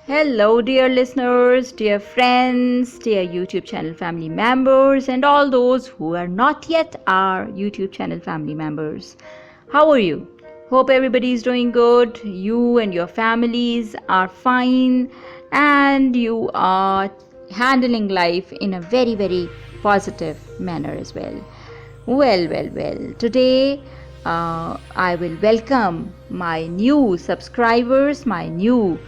Hello, dear listeners, dear friends, dear YouTube channel family members, and all those who are not yet our YouTube channel family members. How are you? Hope everybody is doing good. You and your families are fine, and you are handling life in a very, very positive manner as well. Well. Today, I will welcome my new subscribers, my new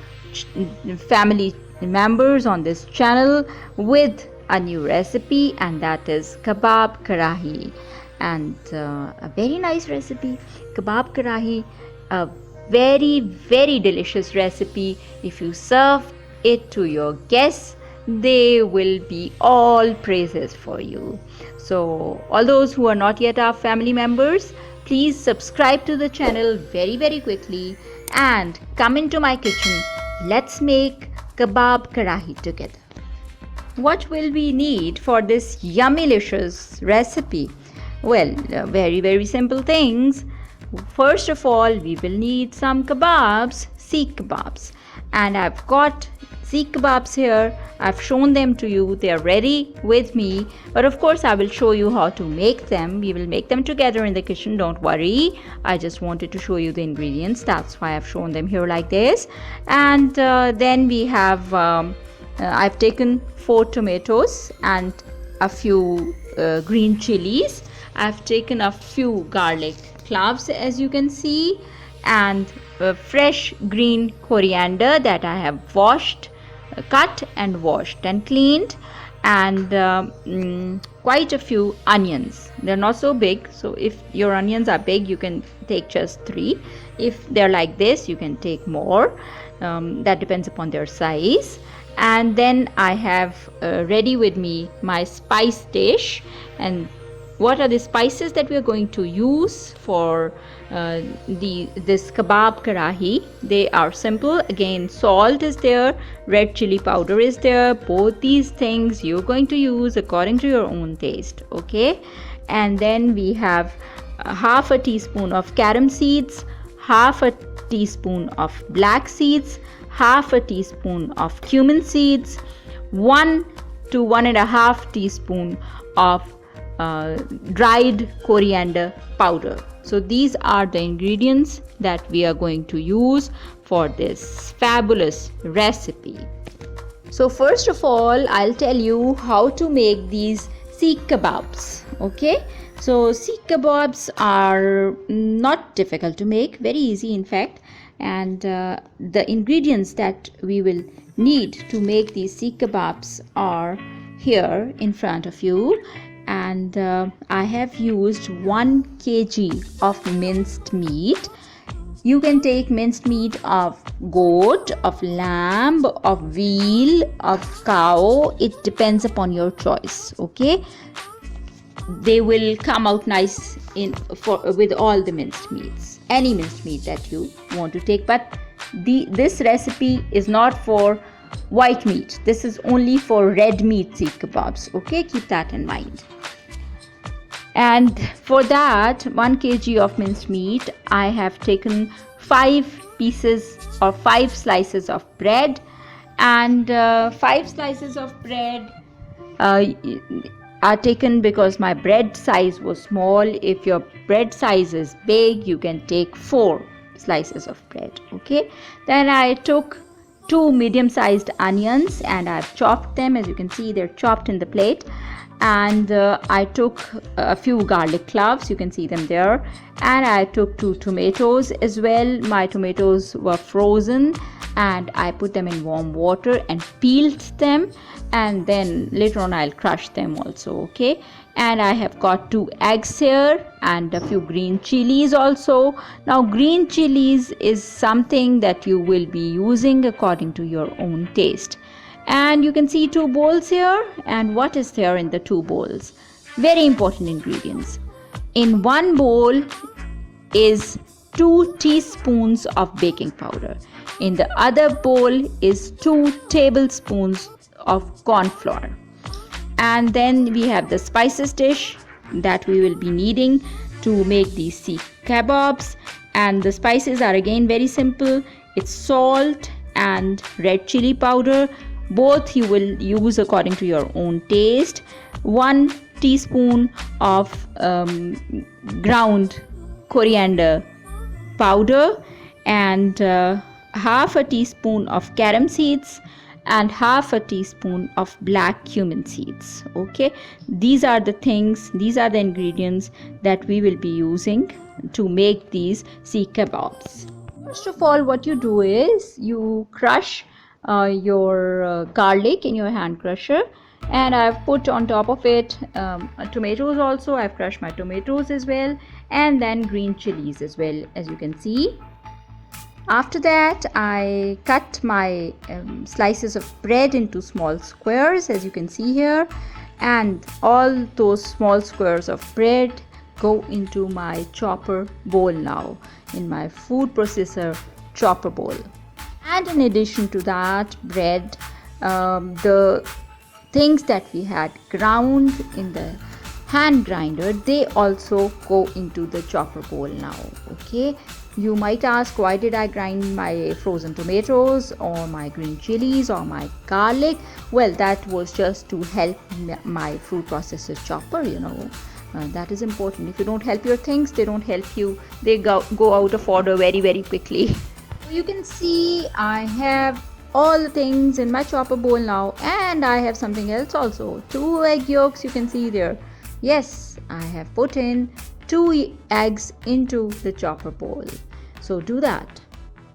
family members on this channel with a new recipe, and that is Kabab Karahi. And a very nice recipe, Kabab Karahi, a very, very delicious recipe. If you serve it to your guests, they will be all praises for you. So all those who are not yet our family members, please subscribe to the channel very, very quickly and come into my kitchen. Let's make Kabab Karahi together. What will we need for this yummylicious recipe? Well, very, very simple things. First of all, we will need some kebabs, Seekh kebabs. And I've got Seekh kebabs here. I've shown them to you. They are ready with me. But of course, I will show you how to make them. We will make them together in the kitchen. Don't worry. I just wanted to show you the ingredients. That's why I've shown them here like this. And then we have, I've taken 4 tomatoes and a few green chilies. I've taken a few garlic cloves, as you can see, and fresh green coriander that I have washed, cut and washed and cleaned, and quite a few onions. They're not so big, so if your onions are big, you can take just 3. If they're like this, you can take more. That depends upon their size. And then I have ready with me my spice dish. And what are the spices that we are going to use for this Kabab Karahi? They are simple. Again, salt is there, red chili powder is there. Both these things you're going to use according to your own taste, okay? And then we have half a teaspoon of carom seeds, half a teaspoon of black seeds, half a teaspoon of cumin seeds, 1 to 1.5 teaspoon of dried coriander powder. So these are the ingredients that we are going to use for this fabulous recipe. So first of all, I'll tell you how to make these Seekh kebabs. Okay, so Seekh kebabs are not difficult to make, very easy in fact. And the ingredients that we will need to make these Seekh kebabs are here in front of you. And I have used 1 kg of minced meat. You can take minced meat of goat, of lamb, of veal, of cow. It depends upon your choice, okay? They will come out nice with all the minced meats. Any minced meat that you want to take. But this recipe is not for white meat. This is only for red meat Seekh kebabs, okay? Keep that in mind. And for that 1 kg of minced meat, I have taken 5 pieces or 5 slices of bread, and 5 slices of bread are taken because my bread size was small. If your bread size is big, you can take 4 slices of bread, okay? Then I took 2 medium-sized onions and I've chopped them. As you can see, they're chopped in the plate. And I took a few garlic cloves, you can see them there, and I took 2 tomatoes as well. My tomatoes were frozen and I put them in warm water and peeled them, and then later on I'll crush them also, okay? And I have got 2 eggs here and a few green chilies also. Now green chilies is something that you will be using according to your own taste. And you can see 2 bowls here. And what is there in the 2 bowls? Very important ingredients. In 1 bowl is 2 teaspoons of baking powder. In the other bowl is 2 tablespoons of corn flour. And then we have the spices dish that we will be needing to make these Seekh kebabs. And the spices are again very simple. It's salt and red chili powder. Both you will use according to your own taste. 1 teaspoon of ground coriander powder, and half a teaspoon of carom seeds, and half a teaspoon of black cumin seeds. Okay, these are the ingredients that we will be using to make these seekh kebabs. First of all, what you do is you crush your garlic in your hand crusher, and I've put on top of it tomatoes also. I've crushed my tomatoes as well, and then green chilies as well, as you can see. After that, I cut my slices of bread into small squares, as you can see here, and all those small squares of bread go into my chopper bowl now, in my food processor chopper bowl. And in addition to that bread, the things that we had ground in the hand grinder, they also go into the chopper bowl now. Okay, you might ask, why did I grind my frozen tomatoes or my green chilies or my garlic? Well, that was just to help my food processor chopper, that is important. If you don't help your things, they don't help you. They go out of order very, very quickly. You can see I have all the things in my chopper bowl now, and I have something else also. 2 egg yolks, you can see there. Yes, I have put in 2 eggs into the chopper bowl. So do that.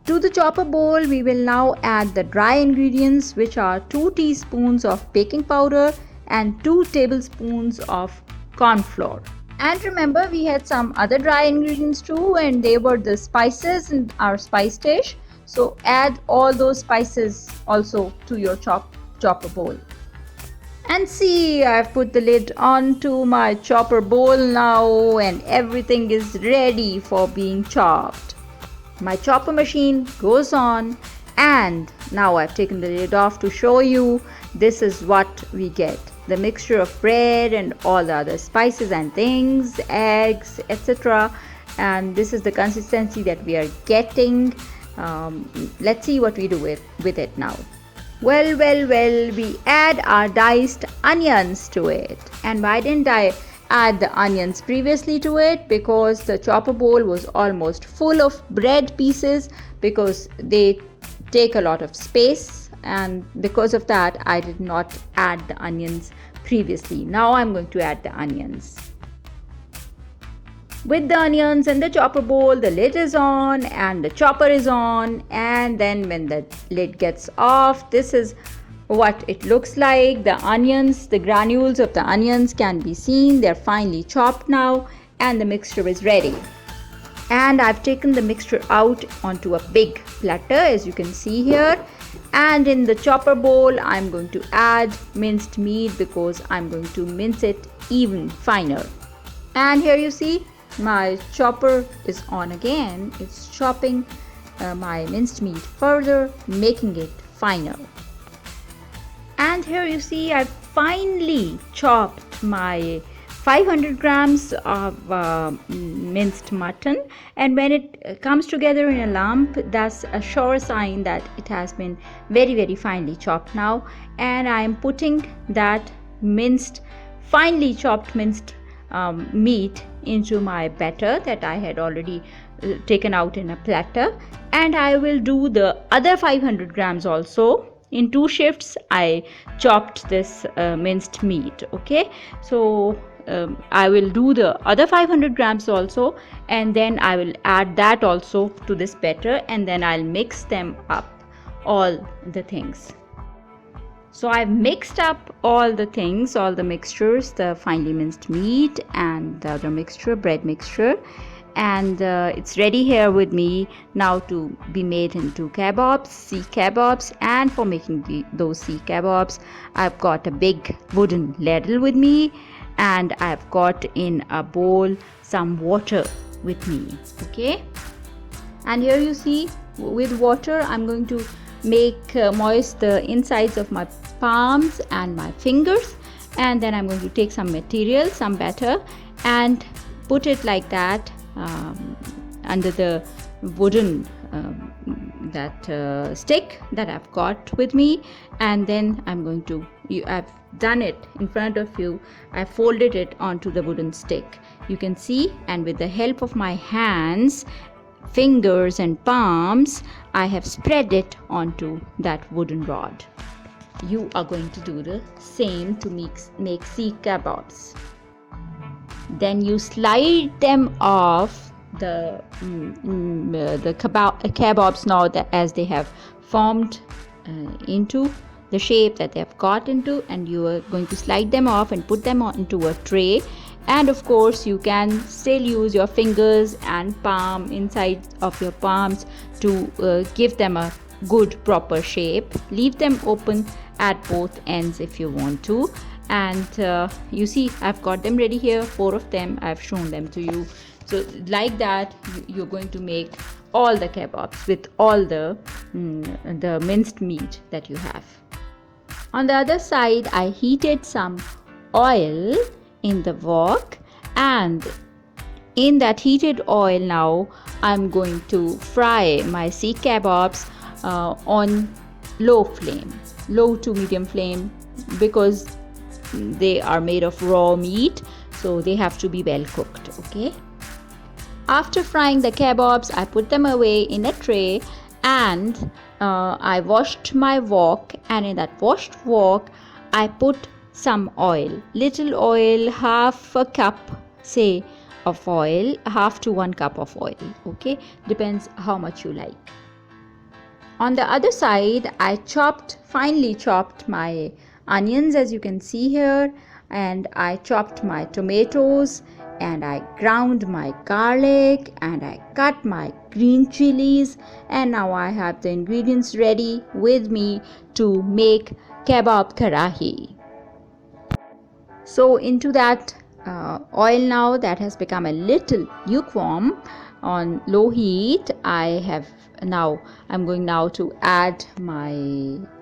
To the chopper bowl, we will now add the dry ingredients, which are 2 teaspoons of baking powder and 2 tablespoons of corn flour. And remember, we had some other dry ingredients too, and they were the spices in our spice dish. So add all those spices also to your chopper bowl. And see, I've put the lid onto my chopper bowl now, and everything is ready for being chopped. My chopper machine goes on, and now I've taken the lid off to show you. This is what we get: the mixture of bread and all the other spices and things, eggs, etc. And this is the consistency that we are getting. Let's see what we do with it now. Well, we add our diced onions to it. And why didn't I add the onions previously to it? Because the chopper bowl was almost full of bread pieces, because they take a lot of space, and because of that I did not add the onions previously. Now I'm going to add the onions. With the onions in the chopper bowl, the lid is on and the chopper is on, and then when the lid gets off, this is what it looks like. The onions, the granules of the onions can be seen. They're finely chopped now, and the mixture is ready. And I've taken the mixture out onto a big platter, as you can see here. And in the chopper bowl, I'm going to add minced meat, because I'm going to mince it even finer. And here you see, my chopper is on again. It's chopping my minced meat further, making it finer. And here you see, I've finely chopped my 500 grams of minced mutton, and when it comes together in a lump, that's a sure sign that it has been very, very finely chopped now. And I am putting that finely chopped minced meat into my batter that I had already taken out in a platter, and I will do the other 500 grams also. In 2 shifts I chopped this minced meat. Okay, so I will do the other 500 grams also, and then I will add that also to this batter, and then I'll mix them up, all the things. So I've mixed up all the things, all the mixtures, the finely minced meat and the other mixture, bread mixture, and it's ready here with me now to be made into kebabs, seekh kebabs. And for making those seekh kebabs, I've got a big wooden ladle with me, and I've got in a bowl some water with me. Okay, and here you see, with water I'm going to make moist the insides of my palms and my fingers, and then I'm going to take some material, some batter, and put it like that under the wooden that stick that I've got with me, and then I'm going to, I've done it in front of you. I folded it onto the wooden stick, you can see, and with the help of my hands, fingers and palms, I have spread it onto that wooden rod. You are going to do the same to make Seekh kebabs. Then you slide them off the kebabs now, that as they have formed into the shape that they have got into, and you are going to slide them off and put them into a tray. And of course you can still use your fingers and palm, inside of your palms, to give them a good proper shape. Leave them open at both ends if you want to. And you see, I've got them ready here, 4 of them. I've shown them to you. So like that, you're going to make all the kebabs with all the minced meat that you have. On the other side, I heated some oil in the wok, and in that heated oil now I'm going to fry my Seekh kebabs on low to medium flame, because they are made of raw meat, so they have to be well cooked. Okay, after frying the kebabs, I put them away in a tray, and I washed my wok, and in that washed wok I put some oil, little oil, half a cup say of oil, half to 1 cup of oil. Okay, depends how much you like. On the other side, I finely chopped my onions, as you can see here, and I chopped my tomatoes, and I ground my garlic, and I cut my green chilies, and now I have the ingredients ready with me to make Kebab Karahi. So into that oil now that has become a little lukewarm on low heat, I'm going now to add my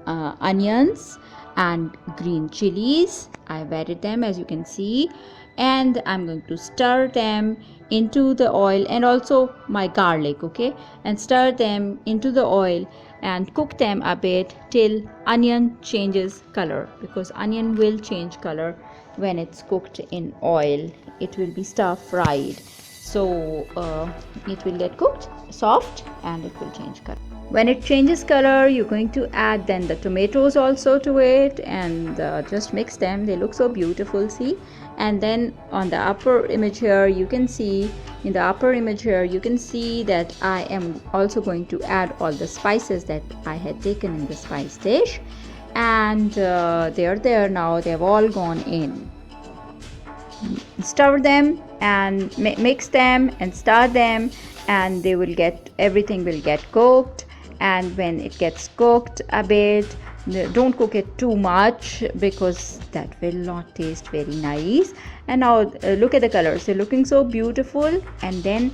onions and green chilies. I've added them, as you can see, and I'm going to stir them into the oil, and also my garlic. Okay, and stir them into the oil and cook them a bit till onion changes color, because onion will change color when it's cooked in oil. It will be stir fried, so it will get cooked soft and it will change color. When it changes color, you're going to add then the tomatoes also to it, and just mix them. They look so beautiful, see. And then on the upper image here, you can see that I am also going to add all the spices that I had taken in the spice dish, and they're there now. They've all gone in. Stir them and mix them and stir them, and everything will get cooked. And when it gets cooked a bit, don't cook it too much, because that will not taste very nice. And now look at the colors, they're looking so beautiful. And then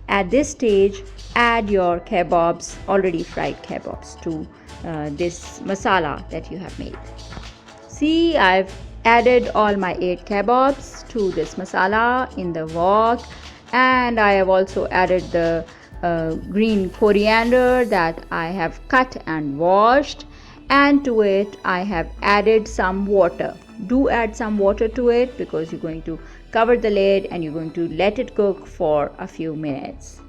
at this stage, add your kebabs, already fried kebabs, to this masala that you have made. See, I've added all my 8 kebabs to this masala in the wok, and I have also added the green coriander that I have cut and washed, and to it I have added some water. Do add some water to it, because you're going to cover the lid and you're going to let it cook for a few minutes.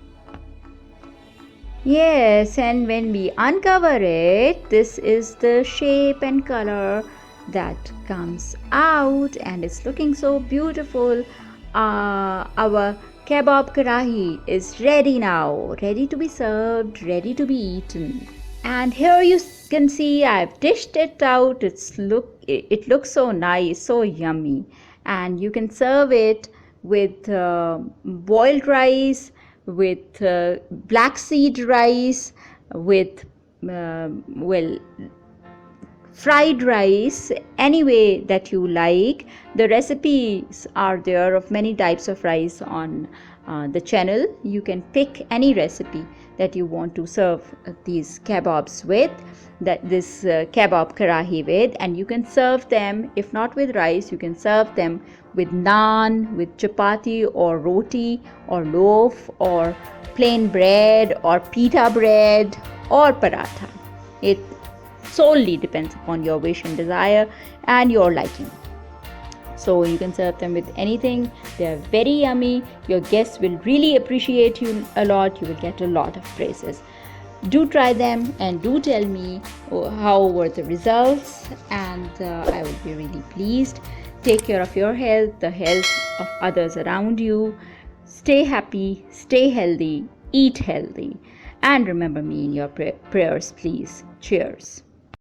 Yes, and when we uncover it, this is the shape and color that comes out, and it's looking so beautiful. Our Kebab Karahi is ready now, ready to be served, ready to be eaten. And here you can see I've dished it out. It looks so nice, so yummy. And you can serve it with boiled rice, with black seed rice, with fried rice, any way that you like. The recipes are there of many types of rice on the channel. You can pick any recipe that you want to serve these kebabs with, that this kebab karahi with, and you can serve them, if not with rice, you can serve them with naan, with chapati or roti or loaf or plain bread or pita bread or paratha. It solely depends upon your wish and desire and your liking. So you can serve them with anything. They are very yummy. Your guests will really appreciate you a lot. You will get a lot of praises. Do try them and do tell me how were the results, and I will be really pleased. Take care of your health, the health of others around you. Stay happy, stay healthy, eat healthy, and remember me in your prayers, please. Cheers.